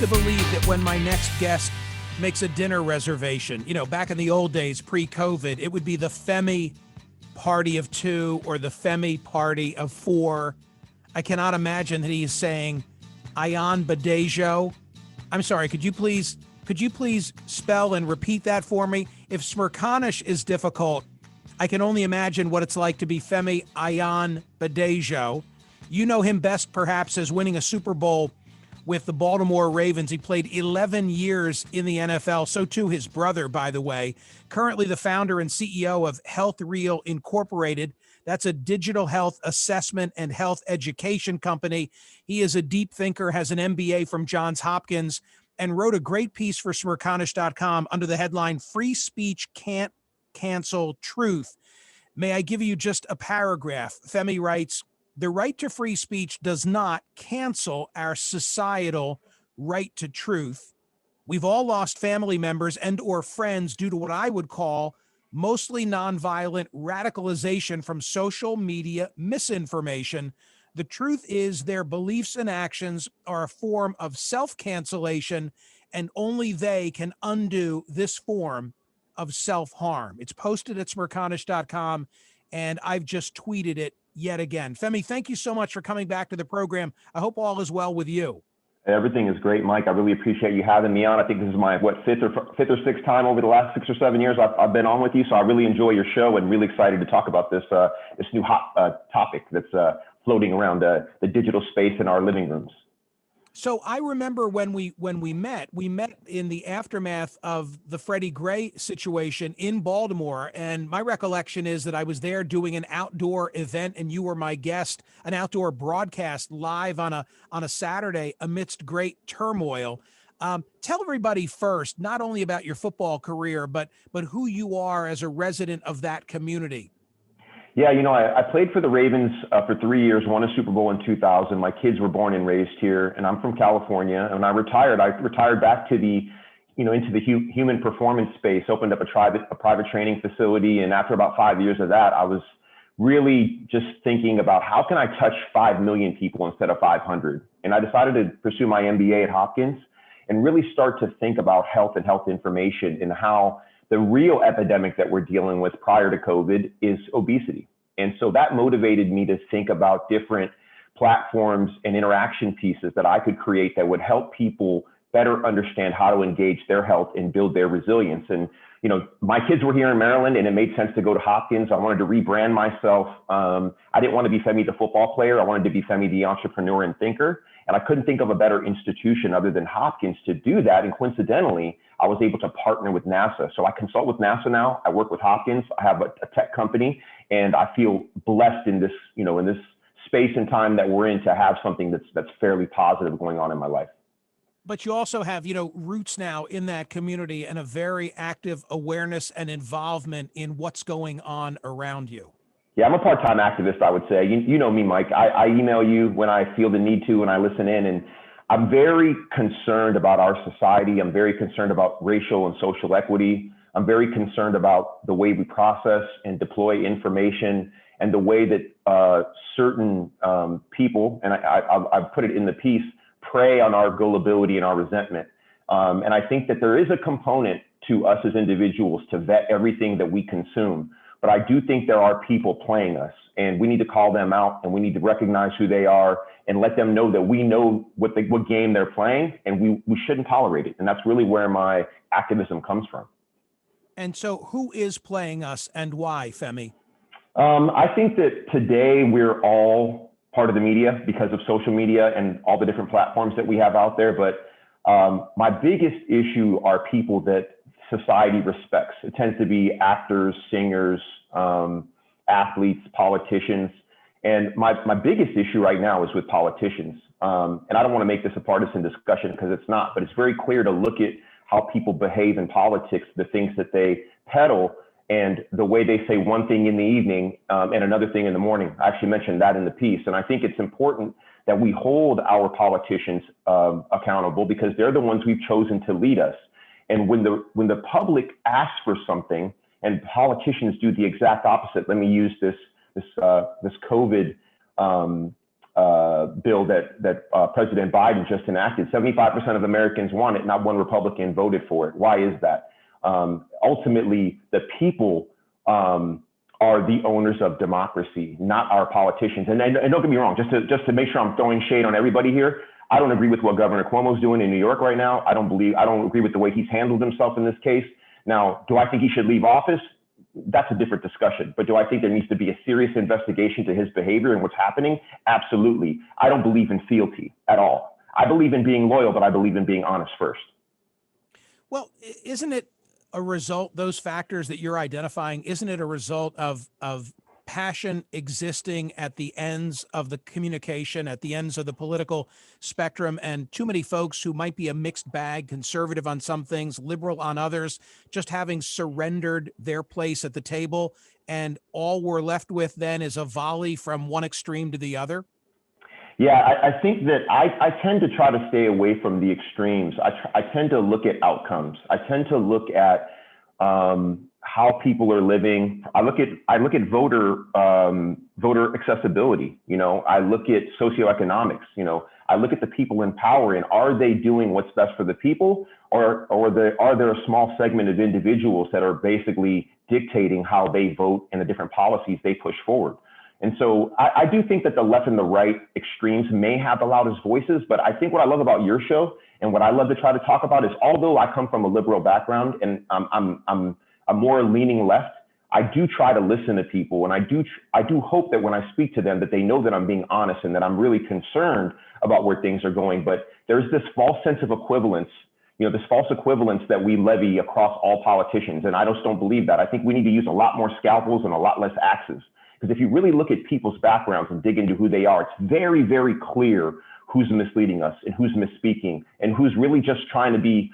to believe that when my next guest makes a dinner reservation, back in the old days, pre-COVID, it would be the Femi party of 2 or the Femi party of 4. I cannot imagine that he is saying Ayanbadejo. I'm sorry, could you please spell and repeat that for me? If Smirkanish is difficult, I can only imagine what it's like to be Femi Ayanbadejo. You know him best perhaps as winning a Super Bowl with the Baltimore Ravens. He played 11 years in the NFL. So too his brother, by the way. Currently the founder and CEO of HealthReel Incorporated. That's a digital health assessment and health education company. He is a deep thinker, has an MBA from Johns Hopkins, and wrote a great piece for Smirkanish.com under the headline, Free Speech Can't Cancel Truth. May I give you just a paragraph? Femi writes, the right to free speech does not cancel our societal right to truth. We've all lost family members and or friends due to what I would call mostly nonviolent radicalization from social media misinformation. The truth is their beliefs and actions are a form of self-cancellation, and only they can undo this form of self-harm. It's posted at Smirkanish.com, and I've just tweeted it yet again. Femi, thank you so much for coming back to the program. I hope all is well with you. Everything is great, Mike. I really appreciate you having me on. I think this is my, fifth or sixth time over the last 6 or 7 years I've been on with you. So I really enjoy your show and really excited to talk about this new hot topic that's floating around the digital space in our living rooms. So I remember when we met in the aftermath of the Freddie Gray situation in Baltimore. And my recollection is that I was there doing an outdoor event and you were my guest, an outdoor broadcast live on a Saturday amidst great turmoil. Tell everybody first, not only about your football career, but who you are as a resident of that community. Yeah, I played for the Ravens for 3 years, won a Super Bowl in 2000. My kids were born and raised here, and I'm from California. And when I retired back to into the human performance space, opened up a private training facility. And after about 5 years of that, I was really just thinking about how can I touch 5 million people instead of 500? And I decided to pursue my MBA at Hopkins and really start to think about health and health information and how the real epidemic that we're dealing with prior to COVID is obesity. And so that motivated me to think about different platforms and interaction pieces that I could create that would help people better understand how to engage their health and build their resilience. And, my kids were here in Maryland and it made sense to go to Hopkins. I wanted to rebrand myself. I didn't want to be Femi the football player. I wanted to be Femi the entrepreneur and thinker. And I couldn't think of a better institution other than Hopkins to do that. And coincidentally, I was able to partner with NASA. So I consult with NASA now. I work with Hopkins. I have a tech company, and I feel blessed in this, in this space and time that we're in to have something that's fairly positive going on in my life. But you also have, roots now in that community and a very active awareness and involvement in what's going on around you. Yeah, I'm a part-time activist, I would say. You know me, Mike. I email you when I feel the need to, and I listen in. And I'm very concerned about our society. I'm very concerned about racial and social equity. I'm very concerned about the way we process and deploy information and the way that certain people, and I've put it in the piece, prey on our gullibility and our resentment. And I think that there is a component to us as individuals to vet everything that we consume. But I do think there are people playing us, and we need to call them out, and we need to recognize who they are and let them know that we know what game they're playing, and we shouldn't tolerate it. And that's really where my activism comes from. And so who is playing us and why, Femi? I think that today we're all part of the media because of social media and all the different platforms that we have out there. But my biggest issue are people that society respects. It tends to be actors, singers, athletes, politicians. And my biggest issue right now is with politicians. And I don't want to make this a partisan discussion because it's not, but it's very clear to look at how people behave in politics, the things that they peddle, and the way they say one thing in the evening and another thing in the morning. I actually mentioned that in the piece. And I think it's important that we hold our politicians accountable because they're the ones we've chosen to lead us. And when the public asks for something and politicians do the exact opposite, let me use this COVID bill that President Biden just enacted. 75% of Americans want it. Not one Republican voted for it. Why is that? Ultimately, the people are the owners of democracy, not our politicians. And don't get me wrong, just to make sure I'm throwing shade on everybody here, I don't agree with what Governor Cuomo's doing in New York right now. I don't agree with the way he's handled himself in this case. Now, do I think he should leave office? That's a different discussion. But do I think there needs to be a serious investigation to his behavior and what's happening? Absolutely. I don't believe in fealty at all. I believe in being loyal, but I believe in being honest first. Well, isn't it a result, those factors that you're identifying, isn't it a result of passion existing at the ends of the communication, at the ends of the political spectrum, and too many folks who might be a mixed bag, conservative on some things, liberal on others, just having surrendered their place at the table, and all we're left with then is a volley from one extreme to the other? Yeah, I think that I tend to try to stay away from the extremes. I tend to look at outcomes. I tend to look at how people are living. I look at voter accessibility. I look at socioeconomics. I look at the people in power, and are they doing what's best for the people, or are there a small segment of individuals that are basically dictating how they vote and the different policies they push forward? And so I do think that the left and the right extremes may have the loudest voices, but I think what I love about your show and what I love to try to talk about is, although I come from a liberal background and I'm more leaning left, I do try to listen to people, and I do hope that when I speak to them that they know that I'm being honest and that I'm really concerned about where things are going. But there's this false sense of equivalence, this false equivalence that we levy across all politicians, and I just don't believe that. I think we need to use a lot more scalpels and a lot less axes. Because if you really look at people's backgrounds and dig into who they are, it's very, very clear who's misleading us and who's misspeaking and who's really just trying to be,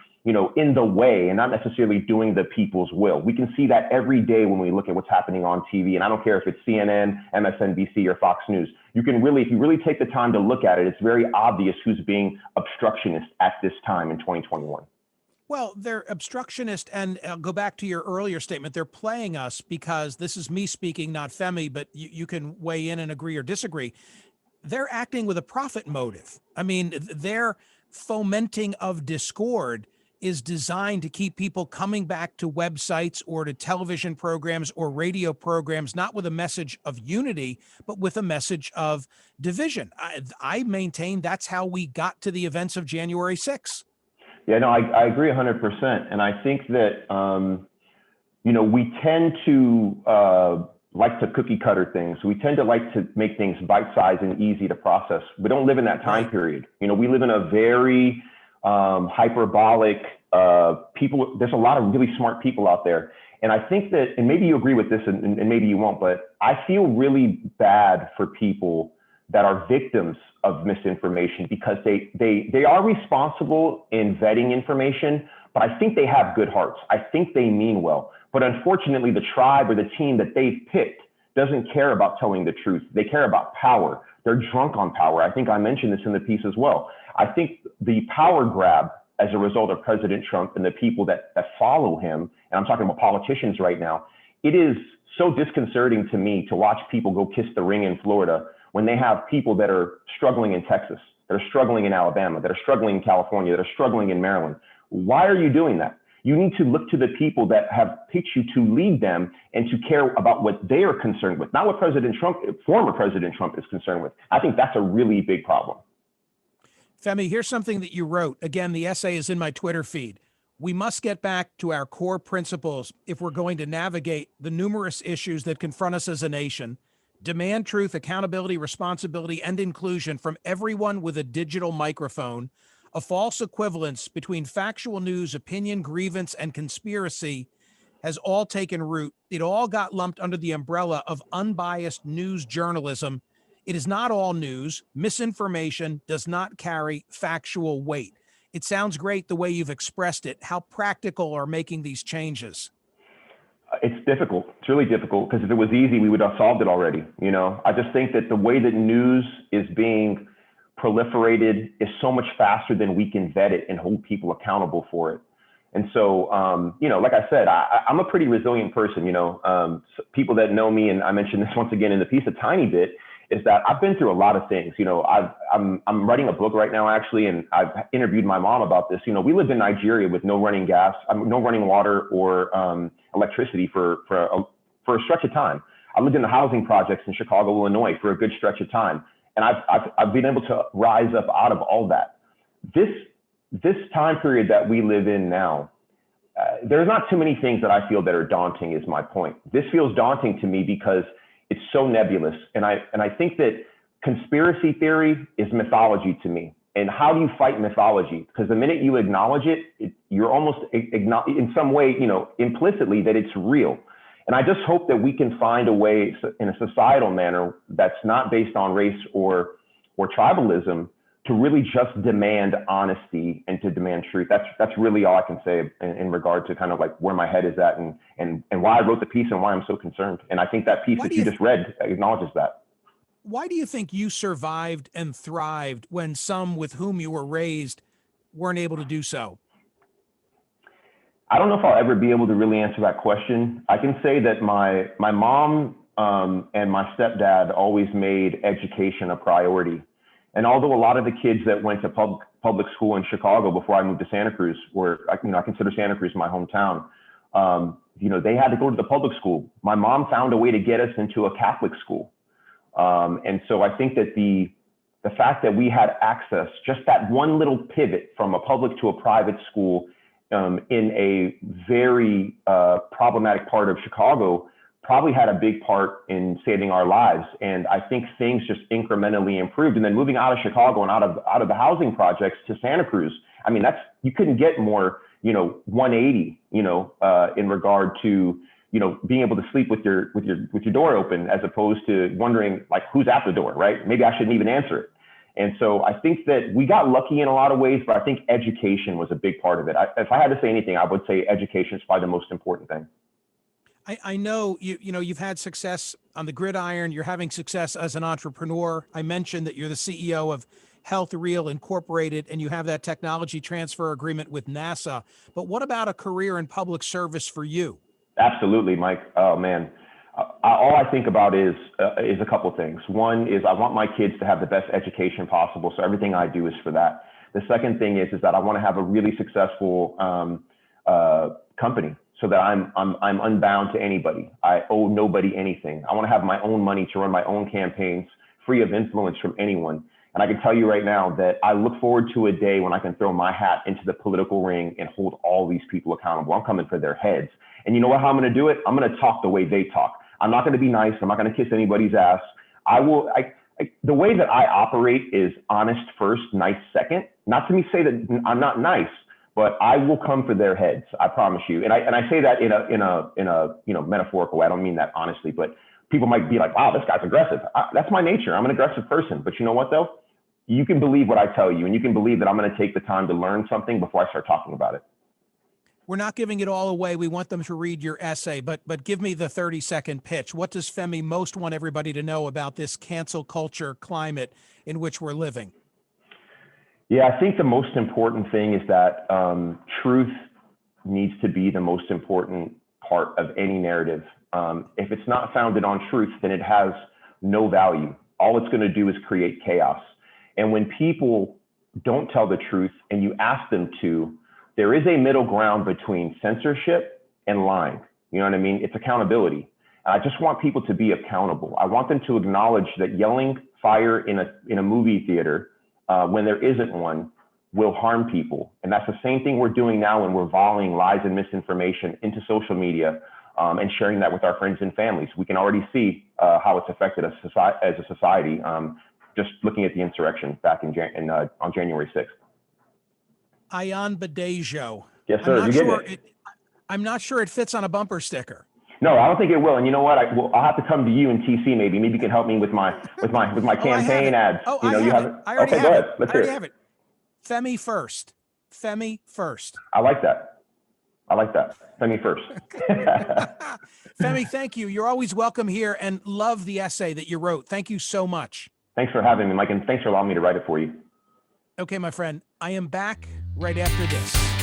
in the way and not necessarily doing the people's will. We can see that every day when we look at what's happening on TV. And I don't care if it's CNN, MSNBC, or Fox News. If you really take the time to look at it, it's very obvious who's being obstructionist at this time in 2021. Well, they're obstructionist, and I'll go back to your earlier statement. They're playing us because this is me speaking, not Femi, but you can weigh in and agree or disagree. They're acting with a profit motive. I mean, their fomenting of discord is designed to keep people coming back to websites or to television programs or radio programs, not with a message of unity, but with a message of division. I maintain that's how we got to the events of January 6th. Yeah, no, I agree 100%. And I think that, we tend to like to cookie cutter things. We tend to like to make things bite-sized and easy to process. We don't live in that time period. We live in a very hyperbolic people. There's a lot of really smart people out there. And I think that, and maybe you agree with this and maybe you won't, but I feel really bad for people that are victims of misinformation, because they are responsible in vetting information, but I think they have good hearts. I think they mean well. But unfortunately, the tribe or the team that they've picked doesn't care about telling the truth. They care about power. They're drunk on power. I think I mentioned this in the piece as well. I think the power grab as a result of President Trump and the people that follow him, and I'm talking about politicians right now, it is so disconcerting to me to watch people go kiss the ring in Florida when they have people that are struggling in Texas, that are struggling in Alabama, that are struggling in California, that are struggling in Maryland. Why are you doing that? You need to look to the people that have picked you to lead them and to care about what they are concerned with, not what former President Trump is concerned with. I think that's a really big problem. Femi, here's something that you wrote. Again, the essay is in my Twitter feed. We must get back to our core principles if we're going to navigate the numerous issues that confront us as a nation. Demand truth, accountability, responsibility, and inclusion from everyone with a digital microphone. A false equivalence between factual news, opinion, grievance, and conspiracy has all taken root. It all got lumped under the umbrella of unbiased news journalism. It is not all news. Misinformation does not carry factual weight. It sounds great the way you've expressed it. How practical are making these changes? It's difficult. It's really difficult, because if it was easy, we would have solved it already. I just think that the way that news is being proliferated is so much faster than we can vet it and hold people accountable for it. And so, like I said, I'm a pretty resilient person. People that know me, and I mentioned this once again in the piece a tiny bit, is that I've been through a lot of things. I'm writing a book right now, actually, and I've interviewed my mom about this. We lived in Nigeria with no running gas, no running water or electricity for a stretch of time. I lived in the housing projects in Chicago, Illinois for a good stretch of time. And I've been able to rise up out of all that. This time period that we live in now, there's not too many things that I feel that are daunting is my point. This feels daunting to me because it's so nebulous. And I think that conspiracy theory is mythology to me. And how do you fight mythology? Because the minute you acknowledge it, you're almost in some way, implicitly that it's real. And I just hope that we can find a way in a societal manner that's not based on race or tribalism to really just demand honesty and to demand truth. That's really all I can say in regard to kind of like where my head is at and why I wrote the piece and why I'm so concerned. And I think that piece that you just read acknowledges that. Why do you think you survived and thrived when some with whom you were raised weren't able to do so? I don't know if I'll ever be able to really answer that question. I can say that my mom and my stepdad always made education a priority. And although a lot of the kids that went to public school in Chicago before I moved to Santa Cruz, where I consider Santa Cruz my hometown, they had to go to the public school. My mom found a way to get us into a Catholic school. And so I think that the fact that we had access, just that one little pivot from a public to a private school in a very problematic part of Chicago, probably had a big part in saving our lives. And I think things just incrementally improved. And then moving out of Chicago and out of the housing projects to Santa Cruz, I mean, you couldn't get more, 180, in regard to, being able to sleep with your door open, as opposed to wondering like who's at the door, right? Maybe I shouldn't even answer it. And so I think that we got lucky in a lot of ways, but I think education was a big part of it. If I had to say anything, I would say education is probably the most important thing. I know you've had success on the gridiron. You're having success as an entrepreneur. I mentioned that you're the CEO of HealthReel Incorporated, and you have that technology transfer agreement with NASA. But what about a career in public service for you? Absolutely, Mike. Oh man, all I think about is a couple things. One is I want my kids to have the best education possible, so everything I do is for that. The second thing is that I want to have a really successful company, so that I'm unbound to anybody. I owe nobody anything. I want to have my own money to run my own campaigns, free of influence from anyone. And I can tell you right now that I look forward to a day when I can throw my hat into the political ring and hold all these people accountable. I'm coming for their heads. And you know what, how I'm going to do it? I'm going to talk the way they talk. I'm not going to be nice. I'm not going to kiss anybody's ass. The way that I operate is honest first, nice second. Not to me say that I'm not nice, but I will come for their heads. I promise you. And I say that in a metaphorical way. I don't mean that honestly, but people might be like, wow, this guy's aggressive. That's my nature. I'm an aggressive person. But you know what though? You can believe what I tell you, and you can believe that I'm going to take the time to learn something before I start talking about it. We're not giving it all away. We want them to read your essay, but give me the 30-second pitch. What does Femi most want everybody to know about this cancel culture climate in which we're living? Yeah, I think the most important thing is that truth needs to be the most important part of any narrative. If it's not founded on truth, then it has no value. All it's going to do is create chaos. And when people don't tell the truth and you ask them to, there is a middle ground between censorship and lying. You know what I mean? It's accountability. I just want people to be accountable. I want them to acknowledge that yelling fire in a movie theater when there isn't one will harm people. And that's the same thing we're doing now when we're volleying lies and misinformation into social media and sharing that with our friends and families. We can already see how it's affected us as a society, just looking at the insurrection back on January 6th. Ayanbadejo. Yes, sir. I'm not sure it fits on a bumper sticker. No, I don't think it will. And you know what? I'll have to come to you and TC maybe. Maybe you can help me with my campaign ads. I have it. I already have it. Let's hear it. Femi first. Femi first. I like that. Femi first. Femi, thank you. You're always welcome here, and love the essay that you wrote. Thank you so much. Thanks for having me, Mike, and thanks for allowing me to write it for you. Okay, my friend. I am back right after this.